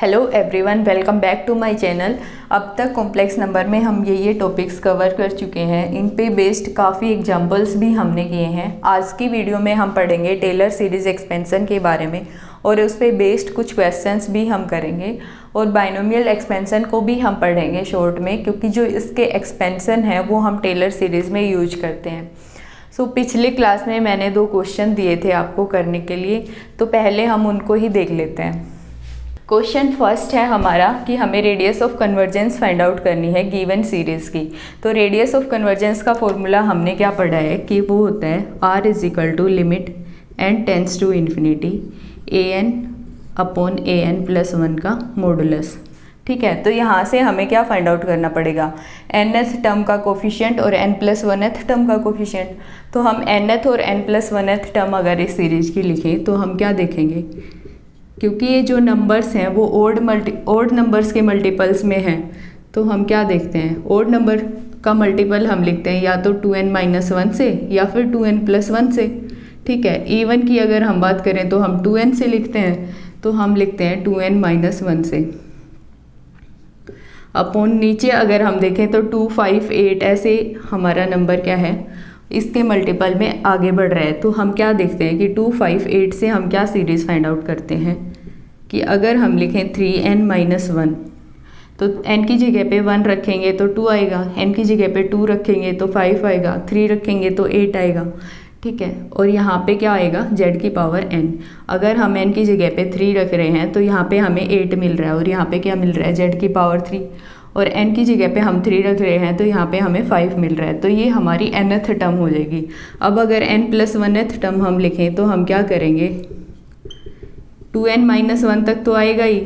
Hello everyone, welcome back to my channel. अब तक complex number में हम ये टॉपिक्स कवर कर चुके हैं। इन पे बेस्ड काफ़ी एग्जांपल्स भी हमने किए हैं। आज की वीडियो में हम पढ़ेंगे टेलर सीरीज़ एक्सपेंशन के बारे में और उस पे बेस्ड कुछ क्वेश्चंस भी हम करेंगे और बाइनोमियल एक्सपेंशन को भी हम पढ़ेंगे शॉर्ट में, क्योंकि जो इसके एक्सपेंशन है वो हम टेलर सीरीज़ में यूज करते हैं। पिछले क्लास में मैंने 2 क्वेश्चन दिए थे आपको करने के लिए, तो पहले हम उनको ही देख लेते हैं। क्वेश्चन फर्स्ट है हमारा कि हमें radius of convergence find out करनी है गिवन सीरीज़ की। तो रेडियस ऑफ कन्वर्जेंस का फॉर्मूला हमने क्या पढ़ा है कि वो होता है r is to limit n tends to infinity an upon an plus 1 का मॉडुलस। ठीक है, तो यहाँ से हमें क्या फाइंड आउट करना पड़ेगा, nth टर्म का कोफिशिएंट और n प्लस 1th टर्म का कोफिशिएंट। तो हम nth और n प्लस 1th टर्म अगर इस सीरीज़ की लिखें तो हम क्या देखेंगे, क्योंकि ये जो नंबर्स हैं वो ओड नंबर्स के मल्टीपल्स में हैं, तो हम क्या देखते हैं, ओड नंबर का मल्टीपल हम लिखते हैं या तो 2n-1 से या फिर 2n+1 से। ठीक है, इवन की अगर हम बात करें तो हम 2n से लिखते हैं, तो हम लिखते हैं 2n-1 से। अपॉन नीचे अगर हम देखें तो 2, 5, 8 ऐसे हमारा नंबर क्या है, इसके मल्टीपल में आगे बढ़ रहा है। तो हम क्या देखते हैं कि 2, 5, 8 से हम क्या सीरीज़ फाइंड आउट करते हैं कि अगर हम लिखें 3n-1 तो n की जगह पे 1 रखेंगे तो 2 आएगा, n की जगह पे 2 रखेंगे तो 5 आएगा, 3 रखेंगे तो 8 आएगा। ठीक है, और यहाँ पे क्या आएगा, z की पावर n। अगर हम n की जगह पे 3 रख रहे हैं तो यहाँ पे हमें 8 मिल रहा है और यहाँ पे क्या मिल रहा है, z की पावर 3। और n की जगह पे हम 3 रख रहे हैं तो यहाँ पे हमें 5 मिल रहा है, तो ये हमारी nth टर्म हो जाएगी। अब अगर n+1th टर्म हम लिखें तो हम क्या करेंगे, 2n-1 तक तो आएगा ही,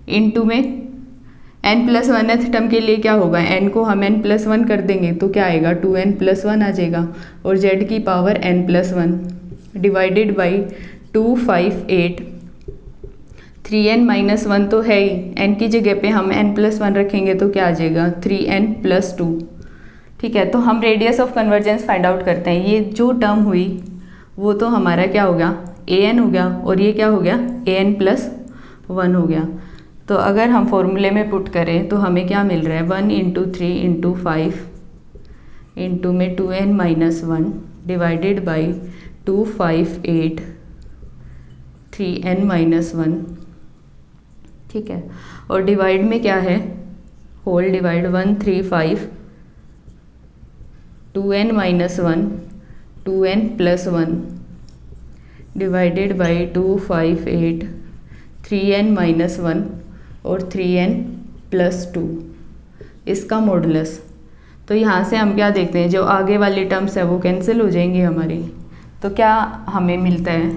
इनटू में n+1th टर्म के लिए क्या होगा, n को हम n+1 कर देंगे तो क्या आएगा, 2n+1 आ जाएगा और z की power n+1 divided by 2, 5, 8। 3n-1 तो है ही, n की जगह पे हम n+1 रखेंगे तो क्या आ जाएगा, 3n+2। ठीक है, तो हम radius of convergence find out करते हैं। ये जो टर्म हुई वो तो हमारा क्या हो गया, an हो गया, और ये क्या हो गया, an+1 हो गया। तो अगर हम फॉर्मूले में पुट करें तो हमें क्या मिल रहा है, 1 × 3 × 5 इंटू में 2n-1 डिवाइडेड बाई 2, 5, 8 3n-1। ठीक है, और डिवाइड में क्या है, whole divide 1, 3, 5 2n-1 2n+1 divided by 2, 5, 8 3n-1 और 3n+2 इसका मॉडुलस। तो यहाँ से हम क्या देखते हैं, जो आगे वाली टर्म्स है वो कैंसिल हो जाएंगी हमारी। तो क्या हमें मिलता है,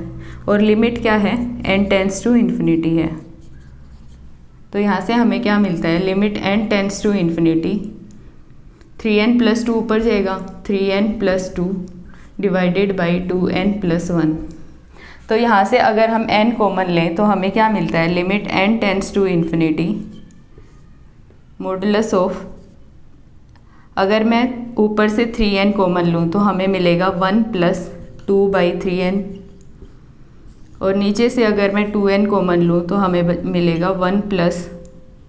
और लिमिट क्या है, n टेंस टू इन्फिनिटी है। तो यहाँ से हमें क्या मिलता है, limit n tends to infinity 3n+2 ऊपर जाएगा, 3n+2 डिवाइडेड बाई 2n+1। तो यहाँ से अगर हम n कॉमन लें तो हमें क्या मिलता है, limit n tends to infinity modulus of, अगर मैं ऊपर से 3n कॉमन लूँ तो हमें मिलेगा 1 + 2/3n, और नीचे से अगर मैं 2n कॉमन लूँ तो हमें मिलेगा 1 +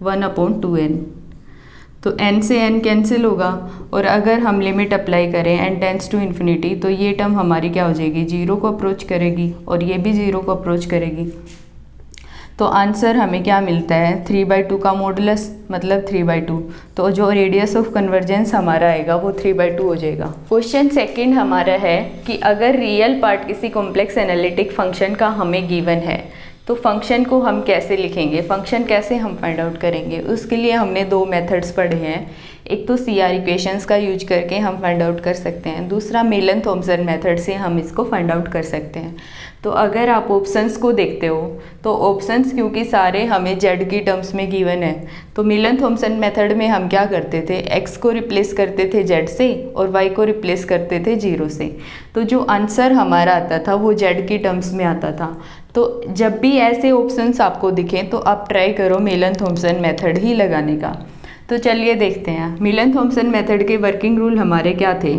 1/2n। तो n से n कैंसिल होगा, और अगर हम लिमिट अप्लाई करें n टेंस टू इन्फिनिटी तो ये टर्म हमारी क्या हो जाएगी, 0 को अप्रोच करेगी और ये भी 0 को अप्रोच करेगी। तो आंसर हमें क्या मिलता है, 3/2 का मॉडुलस मतलब 3/2। तो जो रेडियस ऑफ कन्वर्जेंस हमारा आएगा वो 3/2 हो जाएगा। क्वेश्चन सेकंड हमारा है कि अगर रियल पार्ट किसी कॉम्प्लेक्स एनालिटिक फंक्शन का हमें गिवन है तो फंक्शन को हम कैसे लिखेंगे, फंक्शन कैसे हम फाइंड आउट करेंगे। उसके लिए हमने 2 मेथड्स पढ़े हैं। एक तो CR इक्वेशंस का यूज करके हम फाइंड आउट कर सकते हैं, दूसरा मेलन थॉम्सन मेथड से हम इसको फाइंड आउट कर सकते हैं। तो अगर आप ऑप्शंस को देखते हो तो ऑप्शंस क्योंकि सारे हमें z की टर्म्स में गिवन है, तो मेलन थॉम्सन मेथड में हम क्या करते थे, x को रिप्लेस करते थे z से और y को रिप्लेस करते थे 0 से। तो जो आंसर हमारा आता था वो z की टर्म्स में आता था। तो जब भी ऐसे ऑप्शंस आपको दिखें तो आप ट्राई करो मेलन थॉम्सन मेथड ही लगाने का। तो चलिए देखते हैं, मेलन थॉम्सन मेथड के वर्किंग रूल हमारे क्या थे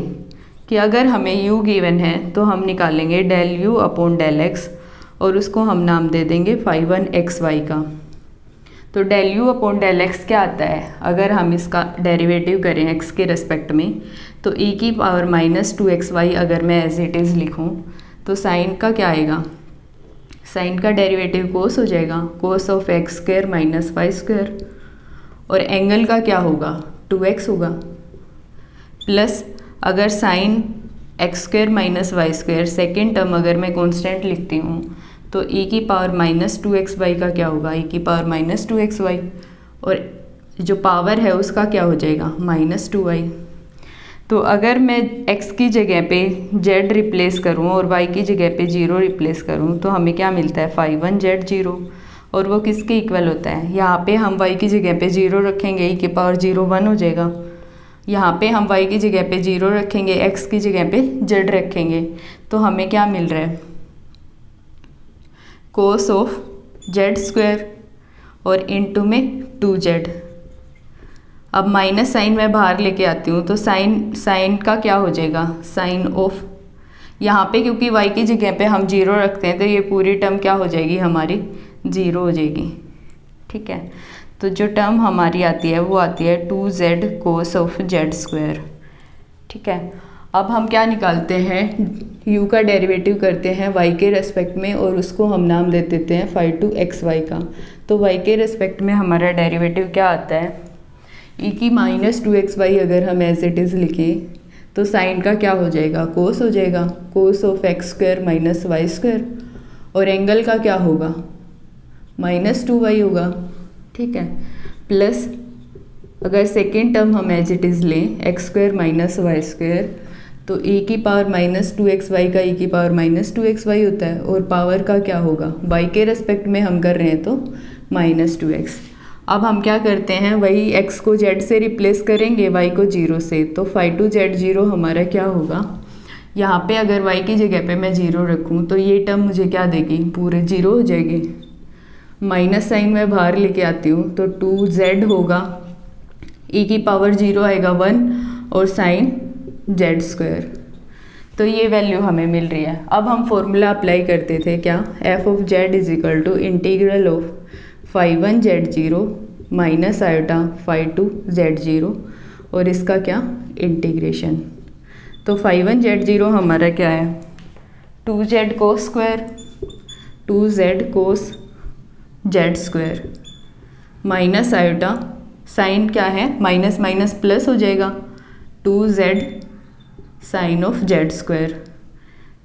कि अगर हमें u गिवन है तो हम निकालेंगे del u/del x और उसको हम नाम दे देंगे phi1 xy का। तो del u upon del x क्या आता है, अगर हम इसका डेरिवेटिव करें एक्स के रेस्पेक्ट में, तो e की पावर माइनस 2xy अगर मैं एज इट इज़ लिखूँ तो साइन का क्या आएगा, साइन का डेरिवेटिव कोस हो जाएगा, cos of x square minus y square, और एंगल का क्या होगा 2x होगा, प्लस अगर sine x square minus y square second term अगर मैं कांस्टेंट लिखती हूँ तो e की पावर माइनस 2xy का क्या होगा, e की पावर माइनस 2xy, और जो पावर है उसका क्या हो जाएगा माइनस 2y। तो अगर मैं x की जगह पे z रिप्लेस करूँ और y की जगह पे 0 रिप्लेस करूँ तो हमें क्या मिलता है 5 1 z 0, और वो किसके इक्वल होता है, यहाँ पे हम y की जगह पे 0 रखेंगे e की पावर 0 1 हो जाएगा, यहाँ पे हम y की जगह पे 0 रखेंगे x की जगह पे z रखेंगे, तो हमें क्या मिल रहा है कोस ऑफ z स्क्वायर और इनटू में 2z। अब माइनस साइन मैं बाहर लेके आती हूँ तो साइन का क्या हो जाएगा साइन ऑफ, यहाँ पे क्योंकि y की जगह पे हम 0 रखते हैं तो ये पूरी टर्म क्या हो जाएगी हमारी 0 हो जाएगी। ठीक है, तो जो टर्म हमारी आती है वो आती है 2z cos of z square. ठीक है, अब हम क्या निकालते हैं u का डेरिवेटिव करते हैं y के रेस्पेक्ट में और उसको हम नाम दे देते हैं फाई टू एक्स वाई का। तो y के रेस्पेक्ट में हमारा डेरिवेटिव क्या आता है e की माइनस 2xy अगर हम एज इट इज़ लिखें तो साइन का क्या हो जाएगा कोस हो जाएगा, cos of x square minus y square, और एंगल का क्या होगा माइनस 2y होगा। ठीक है, प्लस अगर सेकेंड टर्म हम एज इट इज़ लें x square minus y square तो e की पावर माइनस 2xy का e की पावर माइनस 2xy होता है, और पावर का क्या होगा y के रेस्पेक्ट में हम कर रहे हैं तो माइनस 2x। अब हम क्या करते हैं वही x को z से रिप्लेस करेंगे y को 0 से, तो फाई टू z 0 हमारा क्या होगा, यहाँ पे अगर y की जगह पे मैं 0 रखूँ तो ये टर्म मुझे क्या देगी पूरे 0 हो जाएगी, माइनस साइन मैं बाहर लेके आती हूँ तो 2z होगा, e की पावर 0 आएगा 1 और साइन z स्क्वायर। तो ये वैल्यू हमें मिल रही है। अब हम फॉर्मूला अप्लाई करते थे क्या, f of z is equal to integral of phi 1 z0 minus iota phi 2 z0 और इसका क्या इंटीग्रेशन। तो फाई 1 z0 हमारा क्या है 2z कोस स्क्वायर 2z कोस z square minus iota sine क्या है माइनस माइनस प्लस हो जाएगा 2z sign of z square.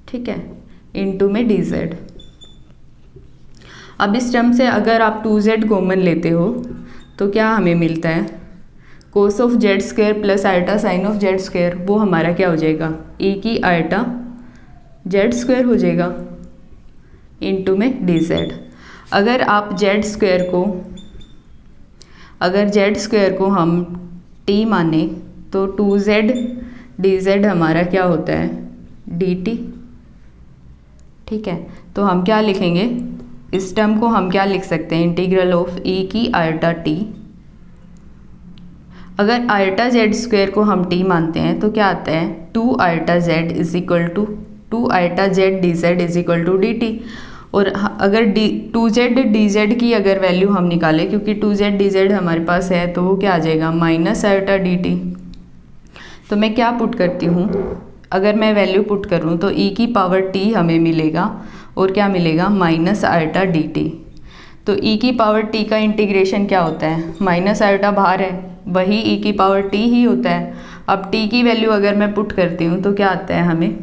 ठीक है, इनटू में dz। अब इस टर्म से अगर आप 2z कॉमन लेते हो तो क्या हमें मिलता है cos of z square plus iota sine of z square, वो हमारा क्या हो जाएगा e की आयटा z स्क्वायर हो जाएगा इनटू में dz। अगर आप z स्क्वायर को हम t माने तो 2z dz हमारा क्या होता है dt। ठीक है, तो हम क्या लिखेंगे इस टर्म को हम क्या लिख सकते हैं इंटीग्रल ऑफ e की आयटा t। अगर आयटा z स्क्वायर को हम t मानते हैं तो क्या आता है 2 iota z is equal to 2 iota z dz is equal to dt। और अगर 2z dz की अगर वैल्यू हम निकालें क्योंकि 2z dz हमारे पास है तो वो क्या आ जाएगा माइनस आयटा dt। तो मैं क्या पुट करती हूँ, अगर मैं वैल्यू पुट करूँ तो e की पावर t हमें मिलेगा और क्या मिलेगा माइनस आयटा dt। तो e की पावर t का इंटीग्रेशन क्या होता है माइनस आयटा बाहर है वही e की पावर t ही होता है। अब t की वैल्यू अगर मैं पुट करती हूँ तो क्या आता है हमें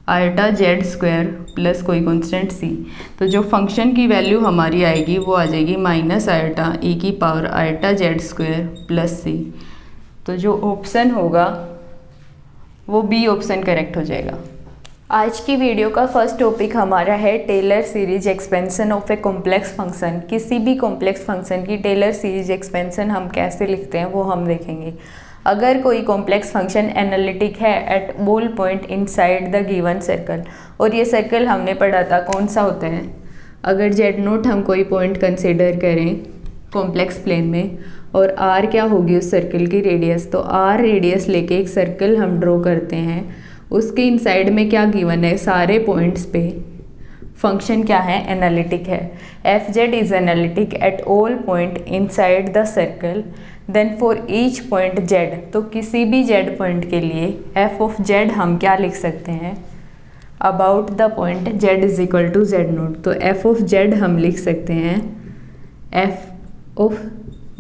आयटा z स्क्वायर प्लस कोई कांस्टेंट c। तो जो फंक्शन की वैल्यू हमारी आएगी वो आ जाएगी माइनस आयटा e की power eta z square plus c। तो जो ऑप्शन होगा वो बी ऑप्शन करेक्ट हो जाएगा। आज की वीडियो का फर्स्ट टॉपिक हमारा है Taylor series expansion of a complex function. किसी भी कॉम्प्लेक्स फंक्शन की टेलर सीरीज एक्सपेंशन हम कैसे लिखते हैं वो हम देखेंगे। अगर कोई कॉम्प्लेक्स फंक्शन एनालिटिक है at all point inside the given circle, और ये सर्कल हमने पढ़ा था कौन सा होता है, अगर जेड नोट हम कोई पॉइंट कंसिडर करें कॉम्प्लेक्स प्लेन में और आर क्या होगी उस सर्कल की रेडियस, तो आर रेडियस लेके एक सर्कल हम ड्रॉ करते हैं, उसके इनसाइड में क्या गिवन है सारे पॉइंट्स पे फंक्शन क्या है, एनालिटिक है। F z is analytic at all point inside the circle, then for each point z, तो किसी भी जेड पॉइंट के लिए एफ ऑफ जेड हम क्या लिख सकते हैं, about the point Z is equal to Z naught. तो एफ ऑफ जेड हम लिख सकते हैं F of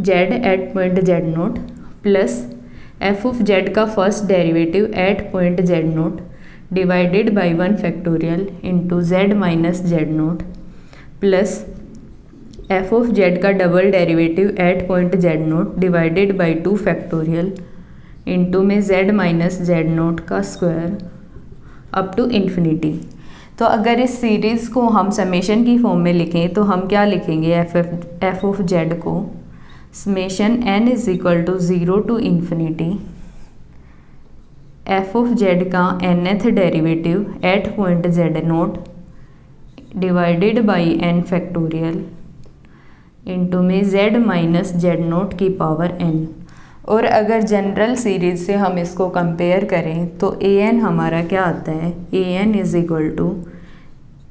Z at point Z naught plus F of Z का first derivative at point Z naught divided by 1 factorial into Z minus Z naught plus F of Z का double derivative at point Z naught divided by 2 factorial into में Z minus Z naught का square up to infinity. तो अगर इस series को हम summation की form में लिखें तो हम क्या लिखेंगे, एफ ऑफ जेड को summation n is equal to 0 to infinity f of Z का nth derivative at point Z naught divided by n factorial into में z माइनस जेड नोट की पावर n। और अगर जनरल सीरीज से हम इसको compare करें तो an हमारा क्या आता है, an is equal to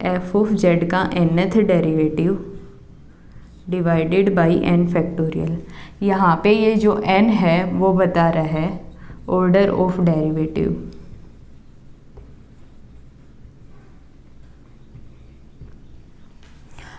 f of Z का nth derivative divided by n factorial. यहाँ पे ये जो n है वो बता रहा है ऑर्डर ऑफ डेरिवेटिव।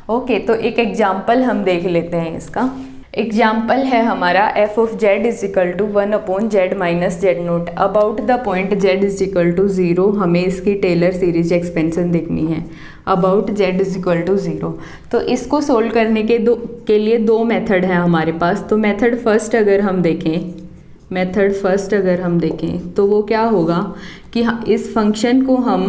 ओके, तो एक एग्जाम्पल हम देख लेते हैं इसका। एग्जाम्पल है हमारा f of z is equal to 1 upon z minus Z naught about the point Z is equal to 0। हमें इसकी टेलर सीरीज एक्सपेंशन देखनी है about Z is equal to 0। तो इसको सोल्व करने के लिए दो मेथड हैं हमारे पास। तो मेथड फर्स्ट अगर हम देखें तो वो क्या होगा कि इस फंक्शन को हम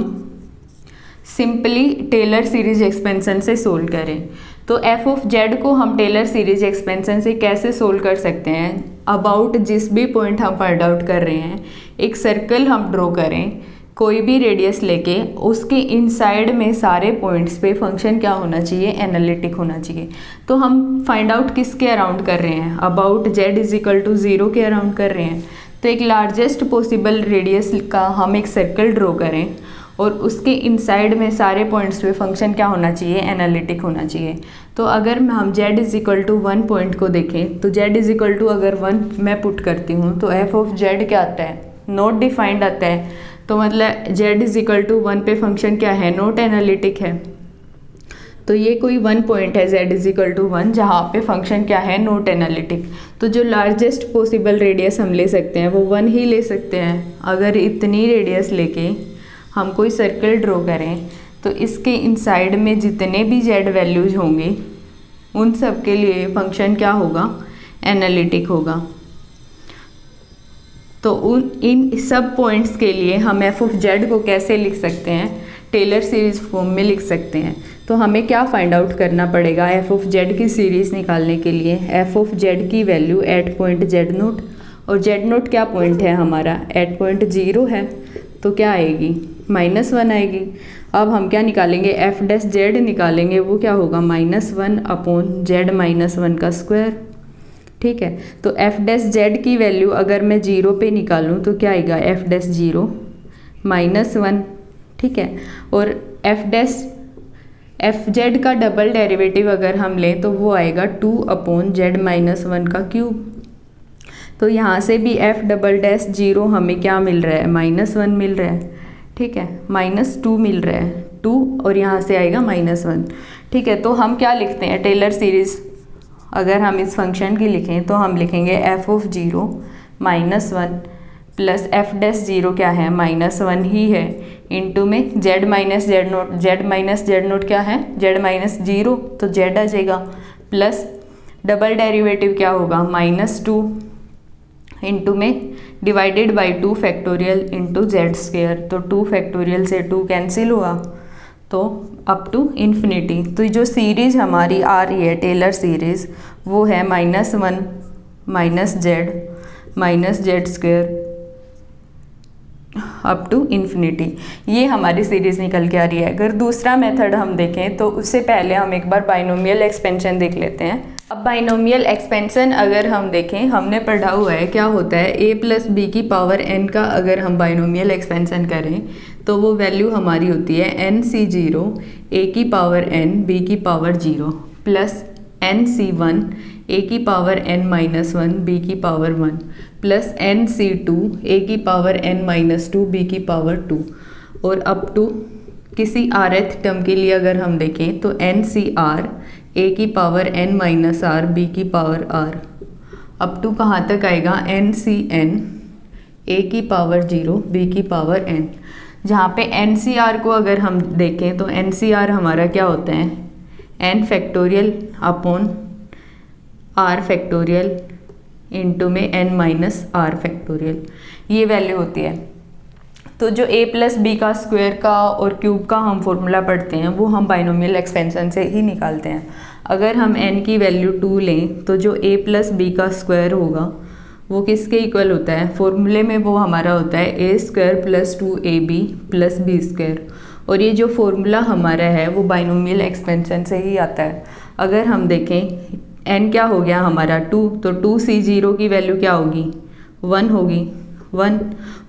सिंपली टेलर सीरीज एक्सपेंशन से सोल्व करें। तो एफ ऑफ जेड को हम टेलर सीरीज एक्सपेंशन से कैसे सोल्व कर सकते हैं, अबाउट जिस भी पॉइंट हम फाइंड आउट कर रहे हैं एक सर्कल हम ड्रॉ करें कोई भी रेडियस लेके, उसके इनसाइड में सारे पॉइंट्स पे फंक्शन क्या होना चाहिए, एनालिटिक होना चाहिए। तो हम फाइंड आउट किसके अराउंड कर रहे हैं, about Z is equal to 0 के अराउंड कर रहे हैं। तो एक लार्जेस्ट पॉसिबल रेडियस का हम एक सर्कल ड्रॉ करें और उसके इनसाइड में सारे पॉइंट्स पे फंक्शन क्या होना चाहिए, एनालिटिक होना चाहिए। तो अगर हम z is equal to 1 point को देखें तो z इज इक्वल टू अगर 1 मैं पुट करती हूँ तो एफ ऑफ जेड क्या आता है, नॉट डिफाइंड आता है। तो मतलब z इज इक्वल टू 1 पे फंक्शन क्या है, नॉट एनालिटिक है। तो ये कोई 1 पॉइंट है z इज इक्वल टू 1 जहाँ पे फंक्शन क्या है, नॉट एनालिटिक। तो जो लार्जेस्ट पॉसिबल रेडियस हम ले सकते हैं वो 1 ही ले सकते हैं। अगर इतनी रेडियस लेके हम कोई सर्कल ड्रॉ करें तो इसके इनसाइड में जितने भी z वैल्यूज होंगे उन सब के लिए फंक्शन क्या होगा, एनालिटिक होगा। तो इन सब पॉइंट्स के लिए हम एफ ऑफ जेड को कैसे लिख सकते हैं, टेलर सीरीज फॉर्म में लिख सकते हैं। तो हमें क्या फाइंड आउट करना पड़ेगा, एफ ऑफ जेड की सीरीज़ निकालने के लिए एफ ऑफ जेड की value at point Z naught, और जेड नोट क्या पॉइंट है हमारा, एट पॉइंट 0 है। तो क्या आएगी, -1 आएगी। अब हम क्या निकालेंगे, एफ डैश जेड निकालेंगे, वो क्या होगा -1 अपॉन जेड -1 का स्क्वायर। ठीक है, तो एफ डैश जेड की वैल्यू अगर मैं 0 पे निकालूं तो क्या आएगा, एफ डैश 0 -1। ठीक है, और एफ जेड का डबल डेरिवेटिव अगर हम लें तो वो आएगा 2 अपॉन जेड -1 का क्यूब। तो यहाँ से भी एफ डबल डैश 0 हमें क्या मिल रहा है, -1 मिल रहा है। ठीक है, -2 मिल रहा है, 2 और यहाँ से आएगा -1। ठीक है, तो हम क्या लिखते हैं, टेलर सीरीज़ अगर हम इस फंक्शन की लिखें तो हम लिखेंगे f of 0 -1 plus F dash 0 क्या है, -1 ही है, इंटू में जेड माइनस जेड नोट क्या है, जेड -0 तो जेड आ जाएगा, प्लस डबल डेरिवेटिव क्या होगा, -2 इंटू में divided by 2 factorial into Z square. तो 2 फैक्टोरियल से 2 कैंसिल हुआ तो अप टू इन्फिनिटी। तो जो सीरीज हमारी आ रही है टेलर सीरीज़ वो है -1 minus z square up to infinity. ये हमारी सीरीज़ निकल के आ रही है। अगर दूसरा मेथड हम देखें तो उससे पहले हम एक बार बाइनोमियल एक्सपेंशन देख लेते हैं। अब बाइनोमियल एक्सपेंशन अगर हम देखें, हमने पढ़ा हुआ है क्या होता है, a प्लस बी की पावर n का अगर हम बाइनोमियल एक्सपेंशन करें तो वो वैल्यू हमारी होती है nc0 a की पावर n b की पावर 0 प्लस nc1 a की पावर n माइनस 1 b की पावर 1 प्लस nc2 a की पावर n माइनस 2 b की पावर 2 और अप टू किसी rth टर्म के लिए अगर हम देखें तो ncr a की power n minus R B की पावर r अप टू कहाँ तक आएगा ncn a की पावर 0 b की पावर n, जहाँ पे ncr को अगर हम देखें तो ncr हमारा क्या होता है n factorial upon r factorial into में n माइनस r फैक्टोरियल, ये वैल्यू होती है। तो जो a प्लस बी का स्क्वायर का और क्यूब का हम फॉर्मूला पढ़ते हैं वो हम बाइनोमियल एक्सपेंशन से ही निकालते हैं। अगर हम n की वैल्यू 2 लें तो जो a प्लस बी का स्क्वायर होगा वो किसके इक्वल होता है, फॉर्मूले में वो हमारा होता है a square plus 2ab plus b square, और ये जो फॉर्मूला हमारा है वो बाइनोमियल एक्सपेंशन से ही आता है। अगर हम देखें n क्या हो गया हमारा 2, तो 2c0 की वैल्यू क्या होगी 1 होगी 1,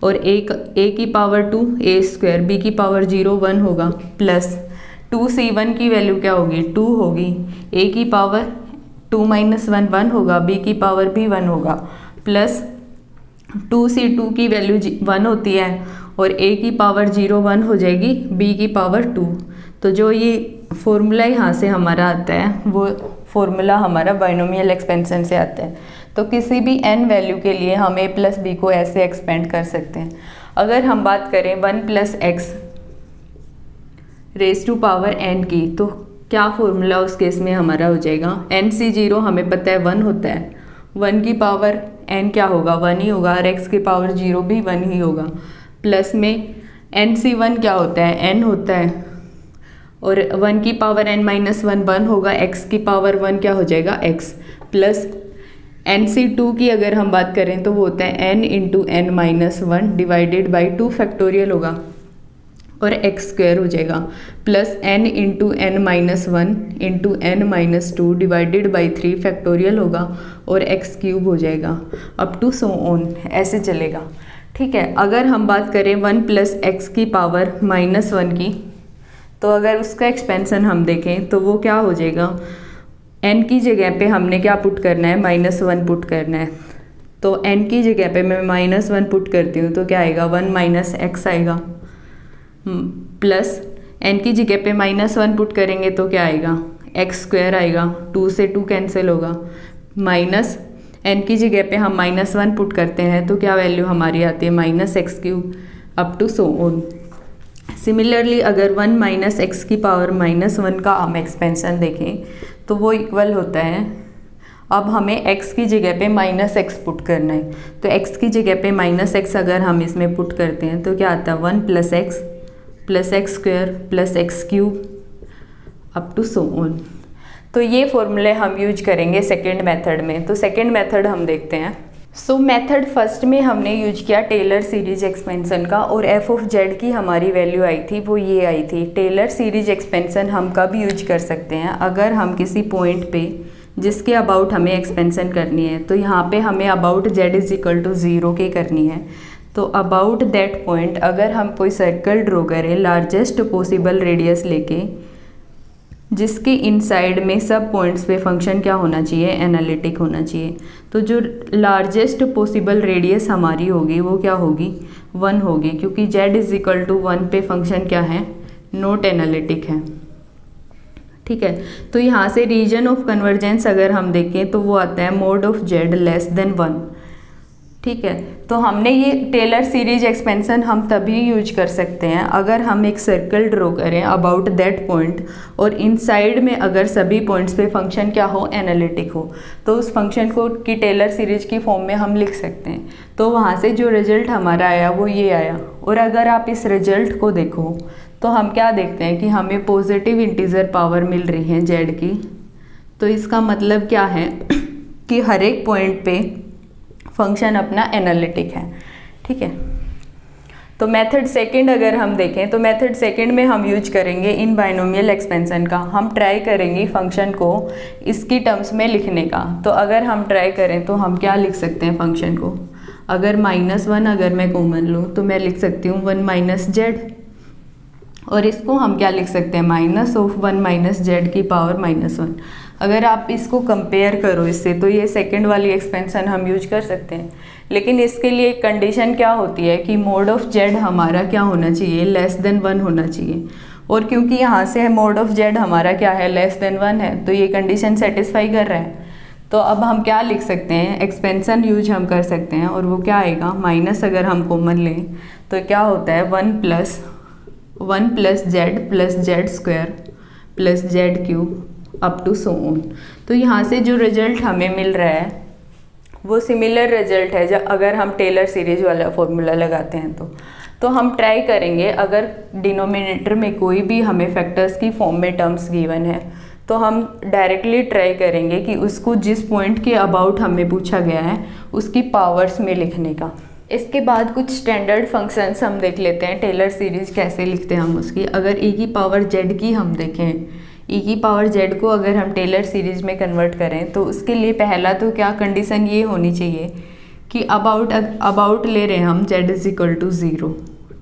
और a की पावर 2 a स्क्वायर b की पावर 0 1 होगा प्लस 2c1 की वैल्यू क्या होगी 2 होगी, a की पावर 2 माइनस 1 1 होगा, b की पावर भी 1 होगा प्लस 2c2 की वैल्यू 1 होती है और a की पावर 0 1 हो जाएगी, b की पावर 2। तो जो ये फॉर्मूला यहाँ से हमारा आता है वो फॉर्मूला हमारा बाइनोमियल एक्सपेंशन से आता है। तो किसी भी n वैल्यू के लिए हम a प्लस बी को ऐसे एक्सपेंड कर सकते हैं। अगर हम बात करें 1 plus x raise to power n की, तो क्या फॉर्मूला उस केस में हमारा हो जाएगा nc0 हमें पता है 1 होता है, 1 की पावर n क्या होगा 1 ही होगा, और x की पावर 0 भी 1 ही होगा, प्लस में nc1 क्या होता है n होता है, और 1 की पावर n माइनस 1 1 होगा, x की पावर 1 क्या हो जाएगा x, प्लस nc2 की अगर हम बात करें तो वो होता है n into n minus 1 divided by 2 factorial होगा और x स्क्वायर हो जाएगा, plus n into n minus 1 into n minus 2 divided by 3 factorial होगा और x क्यूब हो जाएगा, अप टू सो ऑन ऐसे चलेगा। ठीक है, अगर हम बात करें 1 प्लस एक्स की पावर माइनस 1 की, तो अगर उसका एक्सपेंशन हम देखें तो वो क्या हो जाएगा, n की जगह पे हमने क्या पुट करना है माइनस 1 पुट करना है, तो n की जगह पे मैं माइनस 1 पुट करती हूँ तो क्या आएगा 1 माइनस एक्स आएगा, प्लस n की जगह पे माइनस 1 पुट करेंगे तो क्या आएगा एक्स स्क्वायर आएगा, 2 से 2 कैंसिल होगा, माइनस n की जगह पे हम माइनस 1 पुट करते हैं तो क्या वैल्यू हमारी आती है minus x cube, up to so on. Similarly अगर 1 माइनस एक्स की पावर माइनस 1 का हम एक्सपेंशन देखें तो वो इक्वल होता है, अब हमें x की जगह पे माइनस एक्स पुट करना है, तो x की जगह पे माइनस एक्स अगर हम इसमें पुट करते हैं तो क्या आता है 1 plus x square plus x cube up to so on. तो ये फॉर्मूले हम यूज करेंगे सेकेंड मेथड में। तो सेकेंड मेथड हम देखते हैं। सो मेथड फर्स्ट में हमने यूज किया टेलर सीरीज एक्सपेंशन का, और एफ ऑफ जेड की हमारी वैल्यू आई थी वो ये आई थी। टेलर सीरीज एक्सपेंशन हम कब यूज कर सकते हैं, अगर हम किसी पॉइंट पे जिसके अबाउट हमें एक्सपेंशन करनी है, तो यहाँ पे हमें about Z is equal to 0 के करनी है। तो अबाउट दैट पॉइंट अगर हम कोई सर्कल ड्रॉ करें लार्जेस्ट पॉसिबल रेडियस लेके, जिसके इनसाइड में सब पॉइंट्स पे फंक्शन क्या होना चाहिए, एनालिटिक होना चाहिए। तो जो लार्जेस्ट पॉसिबल रेडियस हमारी होगी वो क्या होगी 1 होगी, क्योंकि z इज इक्वल टू 1 पे फंक्शन क्या है, नॉट एनालिटिक है। ठीक है, तो यहाँ से रीजन ऑफ कन्वर्जेंस अगर हम देखें तो वो आता है mode of z less than 1। ठीक है, तो हमने ये टेलर सीरीज एक्सपेंशन हम तभी यूज कर सकते हैं अगर हम एक सर्कल ड्रॉ करें अबाउट दैट पॉइंट, और इनसाइड में अगर सभी पॉइंट्स पे फंक्शन क्या हो, एनालिटिक हो, तो उस फंक्शन को की टेलर सीरीज की फॉर्म में हम लिख सकते हैं। तो वहाँ से जो रिजल्ट हमारा आया वो ये आया। और अगर आप इस रिजल्ट को देखो तो हम क्या देखते हैं कि हमें पॉजिटिव इंटीजर पावर मिल रही है जेड की। तो इसका मतलब क्या है कि हर एक पॉइंट पे फंक्शन अपना एनालिटिक है। ठीक है, तो मेथड सेकंड अगर हम देखें तो मेथड सेकंड में हम यूज करेंगे इन बाइनोमियल एक्सपेंशन का। हम ट्राई करेंगे फंक्शन को इसकी टर्म्स में लिखने का। तो अगर हम ट्राई करें तो हम क्या लिख सकते हैं फंक्शन को, अगर -1 अगर मैं कॉमन लूँ तो मैं लिख सकती हूँ 1 - z, और इसको हम क्या लिख सकते हैं -1 - z की पावर -1। अगर आप इसको कंपेयर करो इससे तो ये सेकंड वाली एक्सपेंशन हम यूज कर सकते हैं, लेकिन इसके लिए एक कंडीशन क्या होती है कि मोड ऑफ z हमारा क्या होना चाहिए, <1 होना चाहिए। और क्योंकि यहाँ से मोड ऑफ z हमारा क्या है, <1 है, तो ये कंडीशन सेटिस्फाई कर रहा है। तो अब हम क्या लिख सकते हैं, एक्सपेंशन यूज हम कर सकते हैं, और वो क्या आएगा माइनस अगर हम कॉमन लें तो क्या होता है 1 + z plus z³ up to so on. तो यहाँ से जो रिजल्ट हमें मिल रहा है वो सिमिलर रिजल्ट है जब अगर हम टेलर सीरीज वाला फॉर्मूला लगाते हैं तो हम ट्राई करेंगे अगर डिनोमिनेटर में कोई भी हमें फैक्टर्स की फॉर्म में टर्म्स गिवन है तो हम डायरेक्टली ट्राई करेंगे कि उसको जिस पॉइंट के अबाउट हमें पूछा गया है उसकी पावर्स में लिखने का। इसके बाद कुछ स्टैंडर्ड फंक्शंस हम देख लेते हैं, टेलर सीरीज कैसे लिखते हैं हम उसकी। अगर e की पावर z की हम देखें, e की पावर z को अगर हम टेलर सीरीज में कन्वर्ट करें तो उसके लिए पहला तो क्या कंडीशन ये होनी चाहिए कि अबाउट ले रहे हैं हम z = 0,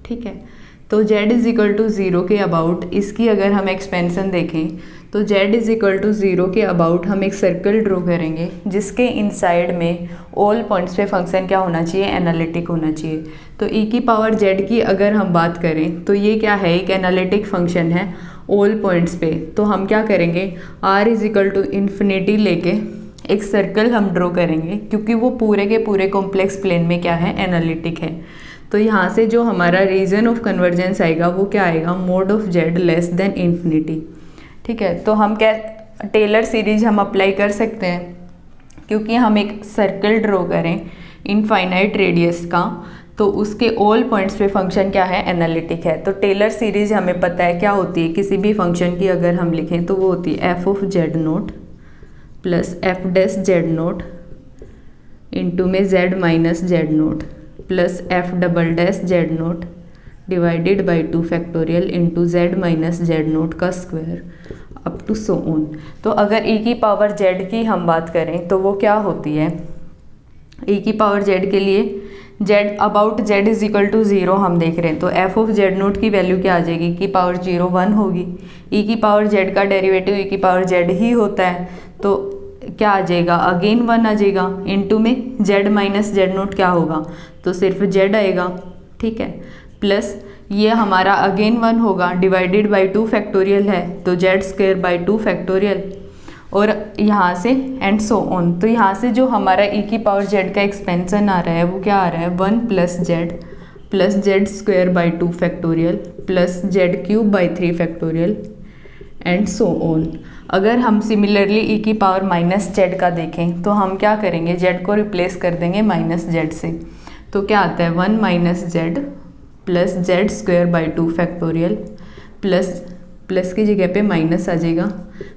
ठीक है। तो z = 0 के अबाउट इसकी अगर हम एक्सपेंशन देखें तो z = 0 के अबाउट हम एक सर्कल ड्रॉ करेंगे जिसके इनसाइड में ऑल पॉइंट्स पे फंक्शन क्या होना चाहिए, एनालिटिक होना चाहिए। तो e की पावर z की अगर हम बात करें तो ये क्या है, एक एनालिटिक फंक्शन है ऑल पॉइंट्स पे। तो हम क्या करेंगे r = लेके एक सर्कल हम ड्रॉ करेंगे क्योंकि वो पूरे के पूरे कॉम्प्लेक्स प्लेन में क्या है, एनालिटिक है। तो यहाँ से जो हमारा रीजन ऑफ कन्वर्जेंस आएगा वो क्या आएगा, मोड ऑफ z ∞, ठीक है। तो हम क्या टेलर सीरीज हम अप्लाई कर सकते हैं क्योंकि हम एक सर्कल ड्रॉ करें इनफाइनाइट रेडियस का तो उसके ऑल पॉइंट्स पे फंक्शन क्या है, एनालिटिक है। तो टेलर सीरीज हमें पता है क्या होती है, किसी भी फंक्शन की अगर हम लिखें तो वो होती है f(z0 + f'(z0 इंटू में z - z0 plus f"(z0 divided by 2 factorial into z - z0 का square up to so on. तो अगर e की पावर z की हम बात करें तो वो क्या होती है, e की पावर z के लिए अबाउट z = 0 हम देख रहे हैं तो f(z0 की वैल्यू क्या आ जाएगी, की पावर 0 1 होगी। e की पावर z का डेरिवेटिव e की पावर z ही होता है तो क्या आ जाएगा, अगेन 1 आ जाएगा इंटू में z - z0 क्या होगा, तो सिर्फ z आएगा, ठीक है। प्लस ये हमारा अगेन 1 होगा डिवाइडेड बाई 2 फैक्टोरियल है तो z² 2 फैक्टोरियल, और यहाँ से एंड सो ऑन। तो यहाँ से जो हमारा e की पावर z का एक्सपेंशन आ रहा है वो क्या आ रहा है 1 + z² 2 factorial plus z³ 3 factorial and so on. अगर हम सिमिलरली e की पावर -z का देखें तो हम क्या करेंगे, z को रिप्लेस कर देंगे -z से। तो क्या आता है 1 - z plus z² 2 factorial plus की जगह पे माइनस आ जाएगा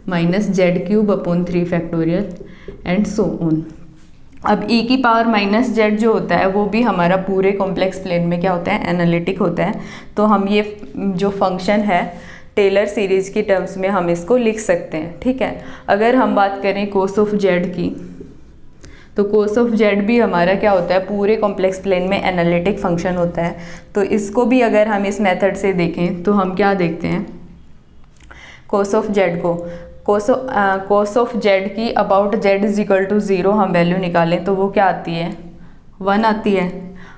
-z³ 3 factorial and so on. अब e की पावर -z जो होता है वो भी हमारा पूरे कॉम्प्लेक्स प्लेन में क्या होता है, एनालिटिक होता है। तो हम ये जो फंक्शन है टेलर सीरीज की टर्म्स में हम इसको लिख सकते हैं, ठीक है। अगर हम बात करें कोस ऑफ z की तो कोस ऑफ z भी हमारा क्या होता है, पूरे कॉम्प्लेक्स प्लेन में एनालिटिक फंक्शन होता है। तो इसको भी अगर हम इस मेथड से देखें तो हम क्या देखते हैं, कोस ऑफ z को कोस ऑफ z की अबाउट z = 0 हम वैल्यू निकालें तो वो क्या आती है, 1 आती है।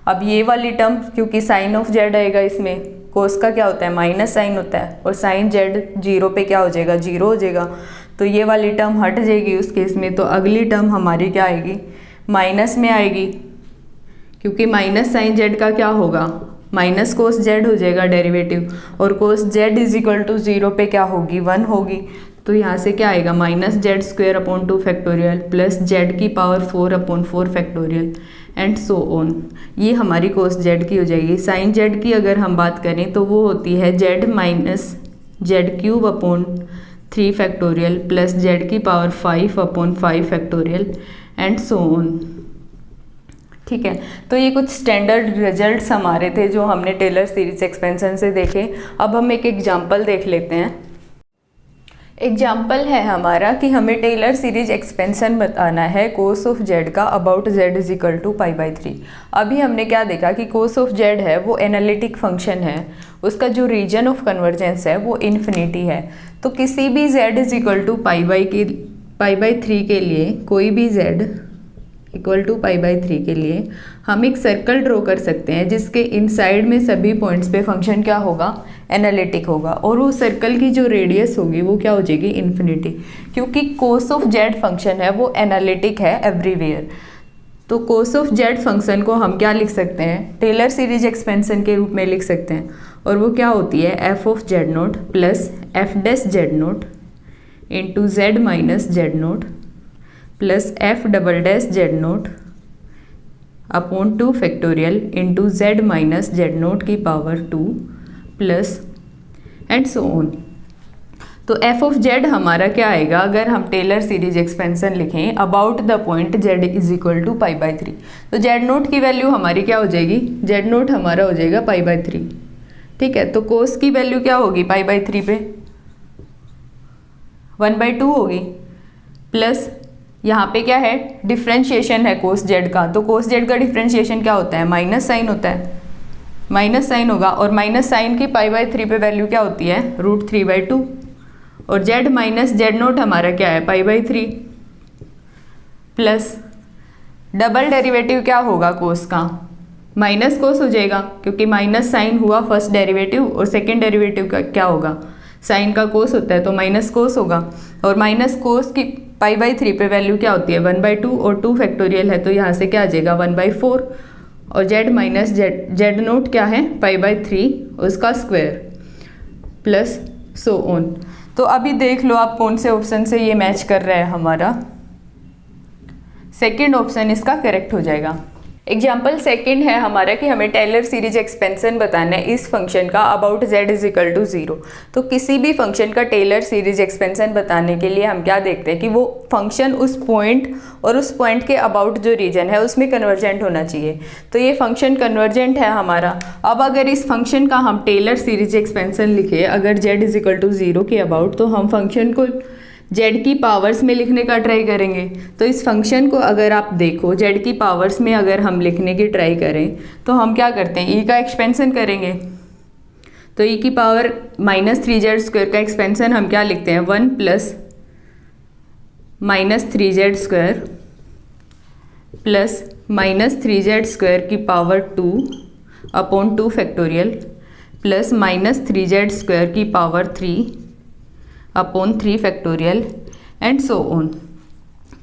अब ये वाली टर्म क्योंकि साइन ऑफ z आएगा इसमें, कोस का क्या होता है माइनस साइन होता है और साइन z 0 पे क्या हो जाएगा, 0 हो जाएगा। तो ये वाली टर्म हट जाएगी उस केस में। तो अगली टर्म हमारी क्या आएगी, माइनस में आएगी क्योंकि माइनस साइन z का क्या होगा, माइनस कोस z हो जाएगा डेरिवेटिव, और कोस z = 0 पे क्या होगी, 1 होगी। तो यहाँ से क्या आएगा -z² 2 factorial plus z⁴ 4 factorial and so on. ये हमारी कोस z की हो जाएगी। साइन z की अगर हम बात करें तो वो होती है z - z³ 3 factorial plus z⁵ 5 factorial and so on, ठीक है, तो ये कुछ स्टैंडर्ड रिजल्ट्स हमारे थे जो हमने टेलर सीरीज एक्सपेंशन से देखे। अब हम एक एग्जांपल देख लेते हैं। एग्जाम्पल है हमारा कि हमें टेलर सीरीज एक्सपेंशन बताना है कोस ऑफ जेड का about Z is equal to π/3। अभी हमने क्या देखा कि कोस ऑफ जेड है वो एनालिटिक फंक्शन है, उसका जो रीजन ऑफ कन्वर्जेंस है वो इन्फिनिटी है। तो किसी भी जेड इज इक्वल टू π/3 के लिए, कोई भी जेड इक्वल टू π/3 के लिए हम एक सर्कल ड्रॉ कर सकते हैं जिसके इनसाइड में सभी पॉइंट्स पे फंक्शन क्या होगा, एनालिटिक होगा, और वो सर्कल की जो रेडियस होगी वो क्या हो जाएगी, इन्फिनिटी, क्योंकि कोस ऑफ जेड फंक्शन है वो एनालिटिक है एवरीवेयर। तो कोस ऑफ जेड फंक्शन को हम क्या लिख सकते हैं, टेलर सीरीज एक्सपेंशन के रूप में लिख सकते हैं, और वो क्या होती है F of Z naught plus F dash Z naught into Z minus Z naught plus F double dash Z naught upon 2 factorial into Z minus Z naught की power 2 plus and so on. तो F of Z हमारा क्या आएगा अगर हम Taylor series expansion लिखें about the point Z is equal to π/3। तो Z naught की वैल्यू हमारी क्या हो जाएगी, जेड नोट हमारा हो जाएगा π/3। ठीक है, तो कोस की वैल्यू क्या होगी π/3 पे 1/2 होगी, प्लस यहाँ पे क्या है डिफ्रेंशिएशन है कोस जेड का, तो कोस जेड का डिफ्रेंशिएशन क्या होता है, माइनस साइन होता है, माइनस साइन होगा, और माइनस साइन की π/3 पे वैल्यू क्या होती है √3/2, और जेड माइनस जेड नोट हमारा क्या है π/3 प्लस डबल डेरिवेटिव क्या होगा कोस का, माइनस कोस हो जाएगा क्योंकि माइनस साइन हुआ फर्स्ट डेरिवेटिव, और सेकेंड डेरिवेटिव का क्या होगा, साइन का कोस होता है तो माइनस कोस होगा, और माइनस कोस की π/3 पे वैल्यू क्या होती है 1/2, और 2 फैक्टोरियल है तो यहाँ से क्या आ जाएगा 1/4, और जेड माइनस जेड नोट क्या है π/3 उसका स्क्वायर प्लस सो ऑन। तो अभी देख लो आप कौन से ऑप्शन से ये मैच कर रहा है, हमारा सेकेंड ऑप्शन इसका करेक्ट हो जाएगा। एग्जाम्पल सेकंड है हमारा कि हमें टेलर सीरीज एक्सपेंशन बताना है इस फंक्शन का about Z is equal to 0। तो किसी भी फंक्शन का टेलर सीरीज एक्सपेंशन बताने के लिए हम क्या देखते हैं कि वो फंक्शन उस पॉइंट और उस पॉइंट के अबाउट जो रीजन है उसमें कन्वर्जेंट होना चाहिए। तो ये फंक्शन कन्वर्जेंट है हमारा। अब अगर इस फंक्शन का हम टेलर सीरीज एक्सपेंशन लिखे अगर जेड इज इक्वल टू 0 के अबाउट, तो हम फंक्शन को जेड की पावर्स में लिखने का ट्राई करेंगे। तो इस फंक्शन को अगर आप देखो जेड की पावर्स में अगर हम लिखने की ट्राई करें तो हम क्या करते हैं, ई का एक्सपेंशन करेंगे। तो ई की पावर -3z² का एक्सपेंशन हम क्या लिखते हैं 1 प्लस -3z² प्लस -3z² की power 2 upon 2 factorial plus -3z² की power 3 upon 3 factorial and so on.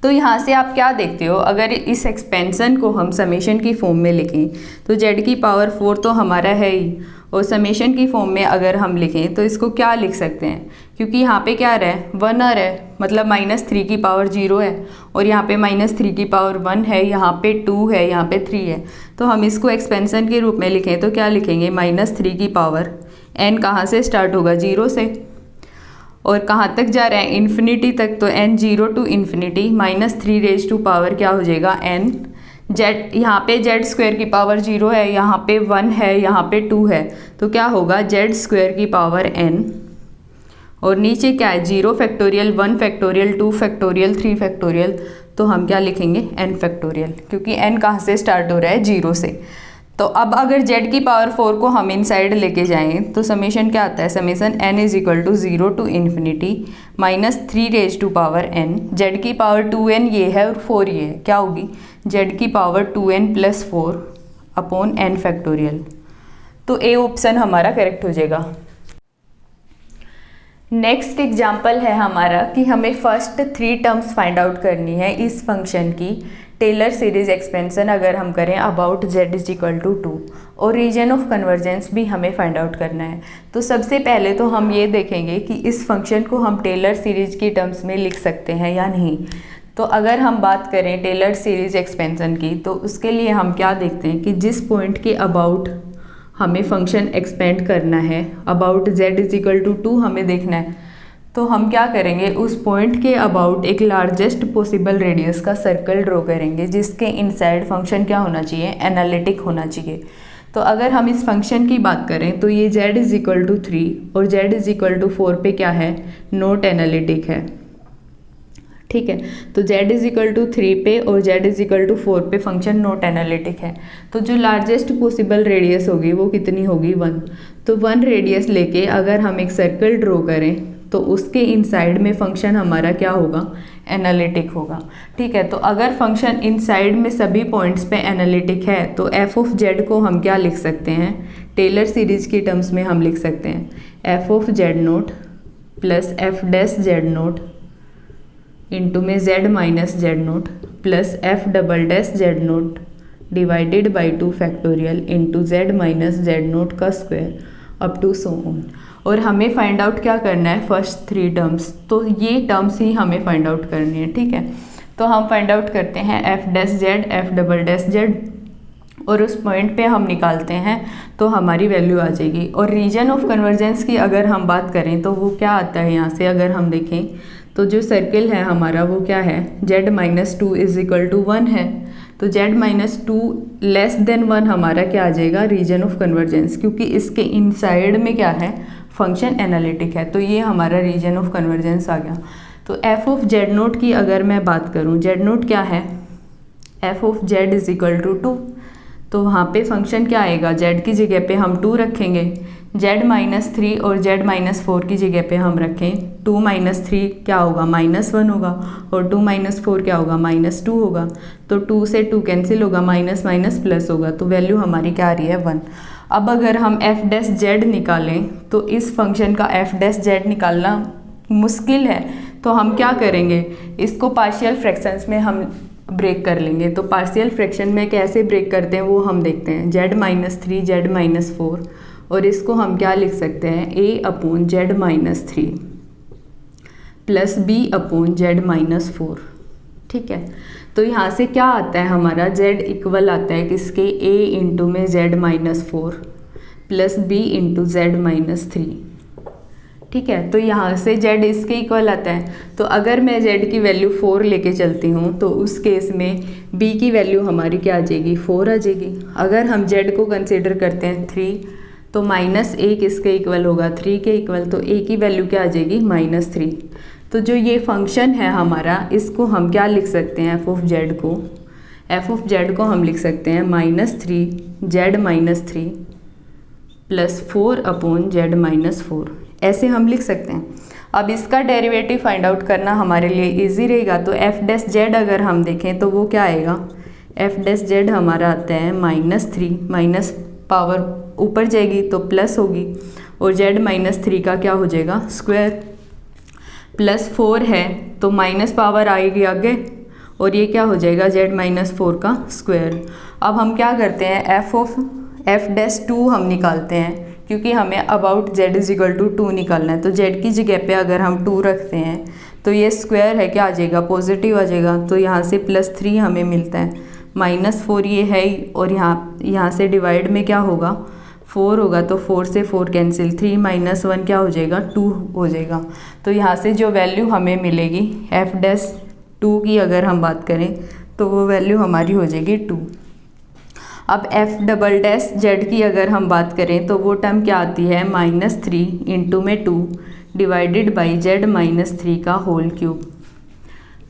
तो यहाँ से आप क्या देखते हो, अगर इस एक्सपेंशन को हम समेशन की फॉर्म में लिखें तो जेड की पावर 4 तो हमारा है ही, और समेशन की फॉर्म में अगर हम लिखें तो इसको क्या लिख सकते हैं, क्योंकि यहाँ पे क्या आ रहा है 1 आ रहा है, मतलब -3 की पावर 0 है, और यहाँ पे -3 की पावर 1 है, यहाँ पे 2 है, यहाँ पे 3 है। तो हम इसको एक्सपेंशन के रूप में लिखें तो क्या लिखेंगे -3 की पावर n कहाँ से स्टार्ट होगा 0 से, और कहाँ तक जा रहा है इन्फिनिटी तक, तो n 0 to ∞ -3 raise to power क्या हो जाएगा n जेड, यहाँ पे z² की पावर 0 है, यहाँ पे 1 है, यहाँ पे 2 है, तो क्या होगा z² की पावर n, और नीचे क्या है 0 फैक्टोरियल 1 फैक्टोरियल 2 फैक्टोरियल 3 फैक्टोरियल, तो हम क्या लिखेंगे n फैक्टोरियल, क्योंकि n कहाँ से स्टार्ट हो रहा है 0 से। तो अब अगर z की पावर 4 को हम इनसाइड लेके जाएं तो समेशन क्या आता है, summation n is equal to 0 to ∞ -3 raise to power n, z की पावर 2n ये है और 4 ये है, क्या होगी z की पावर 2n plus 4 upon n factorial. तो ए ऑप्शन हमारा करेक्ट हो जाएगा। नेक्स्ट एग्जाम्पल है हमारा कि हमें फर्स्ट 3 टर्म्स फाइंड आउट करनी है इस फंक्शन की टेलर सीरीज एक्सपेंशन अगर हम करें about Z is equal to 2, और रीजन ऑफ कन्वर्जेंस भी हमें फाइंड आउट करना है। तो सबसे पहले तो हम ये देखेंगे कि इस फंक्शन को हम टेलर सीरीज की टर्म्स में लिख सकते हैं या नहीं। तो अगर हम बात करें टेलर सीरीज एक्सपेंशन की तो उसके लिए हम क्या देखते हैं कि जिस पॉइंट के अबाउट हमें फंक्शन एक्सपेंड करना है, about Z is equal to 2 हमें देखना है, तो हम क्या करेंगे, उस पॉइंट के अबाउट एक लार्जेस्ट पॉसिबल रेडियस का सर्कल ड्रॉ करेंगे जिसके इनसाइड फंक्शन क्या होना चाहिए, एनालिटिक होना चाहिए। तो अगर हम इस फंक्शन की बात करें तो ये z इज इक्वल टू 3 और z इज इक्वल टू 4 पे क्या है, नॉट एनालिटिक है। ठीक है, तो z इज इक्वल टू 3 पे और z इज इक्वल टू 4 पे फंक्शन नॉट एनालिटिक है। तो जो लार्जेस्ट पॉसिबल रेडियस होगी वो कितनी होगी, 1। तो 1 रेडियस लेके अगर हम एक सर्कल ड्रॉ करें तो उसके इनसाइड में फंक्शन हमारा क्या होगा, एनालिटिक होगा। ठीक है, तो अगर फंक्शन इनसाइड में सभी पॉइंट्स पे एनालिटिक है तो एफ ऑफ जेड को हम क्या लिख सकते हैं, टेलर सीरीज की टर्म्स में हम लिख सकते हैं F of Z naught plus F dash Z naught into में Z minus Z naught plus F double dash Z naught divided by 2 factorial into Z minus Z naught का square up to so on. और हमें find out क्या करना है, first 3 terms, तो ये terms ही हमें फाइंड आउट करनी है। ठीक है, तो हम फाइंड आउट करते हैं F dash Z F double dash Z और उस पॉइंट पे हम निकालते हैं तो हमारी वैल्यू आ जाएगी। और रीजन ऑफ कन्वर्जेंस की अगर हम बात करें तो वो क्या आता है, यहाँ से अगर हम देखें तो जो सर्किल है हमारा वो क्या है, z minus 2 is equal to 1 है। तो z माइनस 2 लेस देन 1 हमारा क्या आ जाएगा, रीजन ऑफ कन्वर्जेंस, क्योंकि इसके इनसाइड में क्या है, फंक्शन एनालिटिक है। तो ये हमारा रीजन ऑफ कन्वर्जेंस आ गया। तो एफ ऑफ जेड नोट की अगर मैं बात करूँ, जेड नोट क्या है, F of z is equal to 2। तो वहाँ पे फंक्शन क्या आएगा, z की जगह पे हम 2 रखेंगे, z माइनस 3 और z माइनस 4 की जगह पे हम रखें 2 माइनस 3 क्या होगा, -1 होगा और 2 माइनस 4 क्या होगा, -2 होगा। तो 2 से 2 कैंसिल होगा, माइनस माइनस प्लस होगा, तो वैल्यू हमारी क्या आ रही है, 1। अब अगर हम एफ डैश जेड निकालें तो इस फंक्शन का एफ डैश जेड निकालना मुश्किल है, तो हम क्या करेंगे, इसको पार्शियल फ्रैक्शंस में हम ब्रेक कर लेंगे। तो पार्शियल फ्रैक्शन में कैसे ब्रेक करते हैं वो हम देखते हैं, z माइनस 3 z माइनस 4 और इसको हम क्या लिख सकते हैं, a upon z minus 3 plus b upon z minus 4। ठीक है, तो यहाँ से क्या आता है हमारा, z इक्वल आता है किसके, a इंटू में z minus 4 plus b into Z minus 3। ठीक है, तो यहाँ से z इसके इक्वल आता है। तो अगर मैं z की वैल्यू 4 लेके चलती हूँ तो उस केस में b की वैल्यू हमारी क्या आ जाएगी, 4 आ जाएगी। अगर हम z को कंसीडर करते हैं 3 तो माइनस a किसके इक्वल होगा, 3 के इक्वल, तो a की वैल्यू क्या आ जाएगी, -3। तो जो ये फंक्शन है हमारा, इसको हम क्या लिख सकते हैं, एफ ऑफ जेड को हम लिख सकते हैं -3 z minus 3 plus 4 upon z minus 4, ऐसे हम लिख सकते हैं। अब इसका डेरिवेटिव फाइंड आउट करना हमारे लिए इजी रहेगा। तो एफ डैश जेड अगर हम देखें तो वो क्या आएगा, एफ डैश जेड हमारा आता है -3, माइनस पावर ऊपर जाएगी तो प्लस होगी और जेड माइनस 3 का क्या हो जाएगा, स्क्वायर, प्लस 4 है तो माइनस पावर आएगी आगे और ये क्या हो जाएगा, जेड माइनस 4 का स्क्वायर। अब हम क्या करते हैं, एफ डैश 2 हम निकालते हैं क्योंकि हमें अबाउट z इज इक्वल टू 2 निकालना है। तो z की जगह पे अगर हम 2 रखते हैं तो ये स्क्वायर है, क्या आ जाएगा, पॉजिटिव आ जाएगा। तो यहाँ से +3 हमें मिलता है, -4 ये है ही और यहाँ से डिवाइड में क्या होगा, 4 होगा, तो 4 से 4 कैंसिल, 3 माइनस 1 क्या हो जाएगा, 2 हो जाएगा। तो यहाँ से जो वैल्यू हमें मिलेगी एफ डैश 2 की अगर हम बात करें तो वो वैल्यू हमारी हो जाएगी 2। अब एफ डबल डैश जेड की अगर हम बात करें तो वो टर्म क्या आती है, -3 इंटू में 2 डिवाइडेड बाई जेड माइनस 3 का होल क्यूब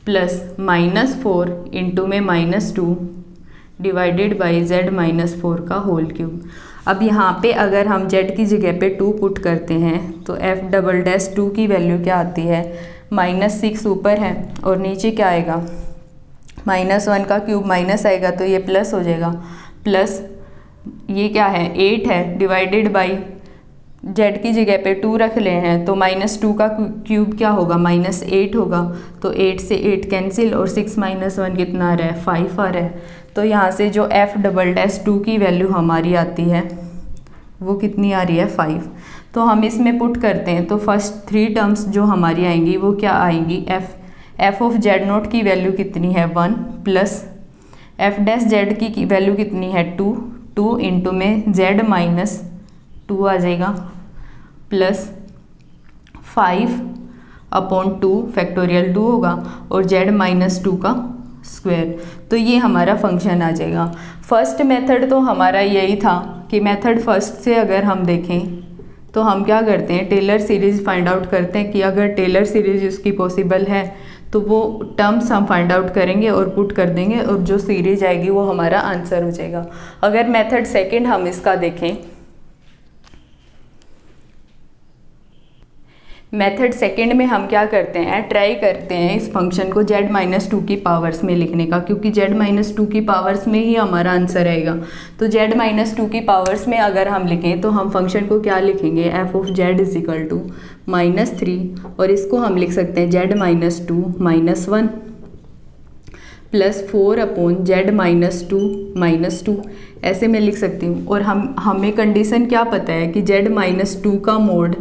प्लस -4 इंटू में -2 डिवाइडेड बाई जेड माइनस 4 का होल क्यूब। अब यहाँ पे अगर हम जेड की जगह पे 2 पुट करते हैं तो एफ डबल डैश 2 की वैल्यू क्या आती है, -6 ऊपर है और नीचे क्या आएगा, -1 का क्यूब माइनस आएगा तो ये प्लस हो जाएगा, प्लस ये क्या है 8 है डिवाइडेड बाई जेड की जगह पे 2 रख ले हैं तो -2 का क्यूब क्या होगा, -8 होगा। तो 8 से 8 कैंसिल और 6 माइनस 1 कितना आ रहा है, 5 आ रहा है। तो यहाँ से जो एफ डबल डैश 2 की वैल्यू हमारी आती है वो कितनी आ रही है, 5। तो हम इसमें पुट करते हैं तो फर्स्ट 3 टर्म्स जो हमारी आएंगी वो क्या आएंगी, एफ ऑफ जेड नोट की वैल्यू कितनी है 1 प्लस एफ डैश जेड की वैल्यू कितनी है 2 इंटू में जेड माइनस 2 आ जाएगा प्लस 5 अपॉन 2 फैक्टोरियल 2 होगा और z माइनस 2 का स्क्वायर। तो ये हमारा फंक्शन आ जाएगा। फर्स्ट मेथड तो हमारा यही था कि मेथड फर्स्ट से अगर हम देखें तो हम क्या करते हैं, टेलर सीरीज़ फाइंड आउट करते हैं कि अगर टेलर सीरीज़ उसकी पॉसिबल है तो वो टर्म्स हम फाइंड आउट करेंगे और पुट कर देंगे और जो सीरीज आएगी वो हमारा आंसर हो जाएगा। अगर मेथड सेकंड हम इसका देखें, मेथड सेकंड में हम क्या करते हैं, ट्राई करते हैं इस फंक्शन को z माइनस 2 की पावर्स में लिखने का, क्योंकि z माइनस 2 की पावर्स में ही हमारा आंसर आएगा। तो z माइनस 2 की पावर्स में अगर हम लिखें तो हम फंक्शन को क्या लिखेंगे, f of z is equal to -3 और इसको हम लिख सकते हैं z minus 2 -1 plus 4 upon z minus 2 -2, ऐसे मैं लिख सकती हूँ। और हमें कंडीशन क्या पता है कि z माइनस 2 का मोड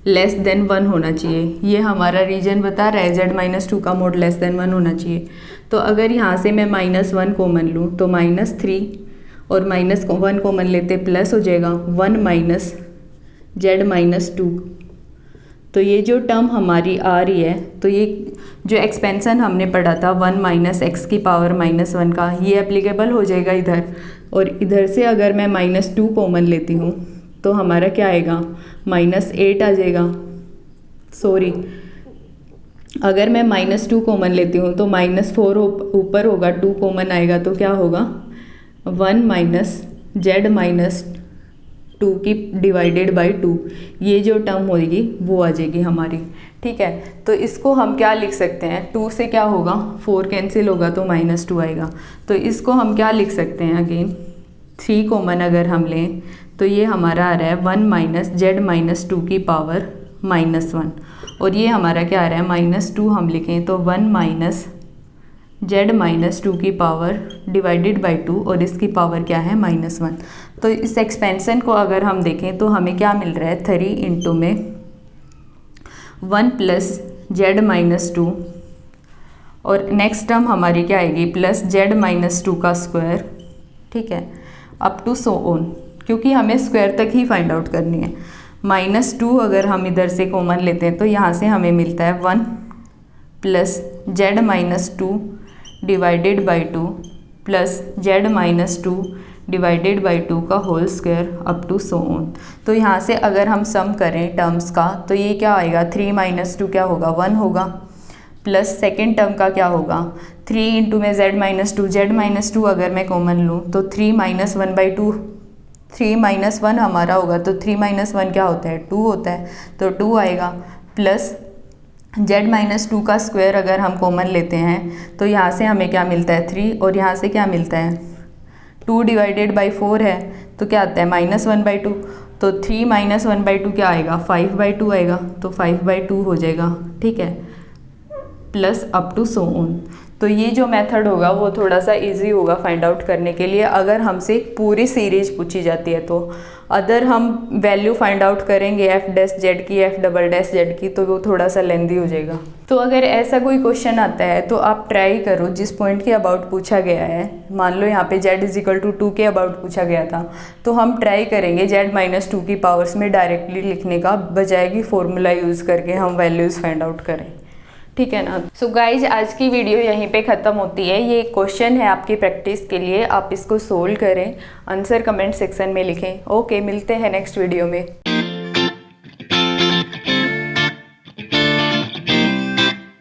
लेस देन 1 होना चाहिए। ये हमारा रीजन बता रहा है z माइनस 2 का मोड लेस देन 1 होना चाहिए। तो अगर यहाँ से मैं -1 कॉमन लूँ तो -3 और -1 कॉमन लेते प्लस हो जाएगा 1 माइनस z माइनस 2। तो ये जो टर्म हमारी आ रही है, तो ये जो एक्सपेंसन हमने पढ़ा था 1 माइनस एक्स की पावर -1 का, ये एप्लीकेबल हो जाएगा इधर। और इधर से अगर मैं -2 कॉमन लेती हूँ तो हमारा क्या आएगा, -8 आ जाएगा। सॉरी, अगर मैं -2 कॉमन लेती हूँ तो -4 ऊपर होगा, 2 कॉमन आएगा तो क्या होगा, 1 माइनस z माइनस 2 की डिवाइडेड बाई 2, ये जो टर्म होगी वो आ जाएगी हमारी। ठीक है, तो इसको हम क्या लिख सकते हैं, 2 से क्या होगा, 4 कैंसिल होगा तो -2 आएगा। तो इसको हम क्या लिख सकते हैं, अगेन 3 कॉमन अगर हम लें तो ये हमारा आ रहा है 1 माइनस z माइनस 2 की पावर -1 और ये हमारा क्या आ रहा है, -2 हम लिखें तो 1 माइनस z माइनस 2 की पावर डिवाइडेड बाई 2 और इसकी पावर क्या है, -1। तो इस एक्सपेंसन को अगर हम देखें तो हमें क्या मिल रहा है, 3 इंटू में 1 प्लस z माइनस 2 और नेक्स्ट टर्म हमारी क्या आएगी, प्लस z माइनस 2 का स्क्वायर। ठीक है, अप टू सो ऑन, क्योंकि हमें स्क्वायर तक ही फाइंड आउट करनी है। -2 अगर हम इधर से कॉमन लेते हैं तो यहाँ से हमें मिलता है 1 plus z minus 2 divided by 2 plus z minus 2 divided by 2 का whole square up to so on. तो यहाँ से अगर हम सम करें टर्म्स का तो ये क्या आएगा, 3 माइनस 2 क्या होगा, 1 होगा, प्लस सेकेंड टर्म का क्या होगा, 3 इंटू में z माइनस 2, z माइनस 2 अगर मैं कॉमन लूँ तो 3 माइनस 1 बाई 2, 3 माइनस 1 हमारा होगा तो 3 माइनस 1 क्या होता है, 2 होता है, तो 2 आएगा। प्लस z माइनस 2 का स्क्वायर अगर हम कॉमन लेते हैं तो यहाँ से हमें क्या मिलता है, 3 और यहाँ से क्या मिलता है, 2 डिवाइडेड बाई 4 है तो क्या आता है, -1 बाई 2। तो 3 माइनस 1 बाई 2 क्या आएगा, 5 बाई 2 आएगा, तो 5 बाई 2 हो जाएगा। ठीक है, plus up to so on. तो ये जो मेथड होगा वो थोड़ा सा इजी होगा फाइंड आउट करने के लिए अगर हमसे पूरी सीरीज पूछी जाती है तो। अदर हम वैल्यू फाइंड आउट करेंगे f डैश z की, f डबल डैश z की, तो वो थोड़ा सा लेंदी हो जाएगा। तो अगर ऐसा कोई क्वेश्चन आता है तो आप ट्राई करो, जिस पॉइंट के अबाउट पूछा गया है, मान लो यहाँ पे z इज इक्वल टू 2 के अबाउट पूछा गया था, तो हम ट्राई करेंगे z माइनस 2 की पावर्स में डायरेक्टली लिखने का, बजाय कि फॉर्मूला यूज़ करके हम वैल्यूज़ फाइंड आउट करें। ठीक है ना। सो गाइज, आज की वीडियो यहीं पे ख़त्म होती है। ये एक क्वेश्चन है आपकी प्रैक्टिस के लिए, आप इसको सोल्व करें, आंसर कमेंट सेक्शन में लिखें। ओके, मिलते हैं नेक्स्ट वीडियो में।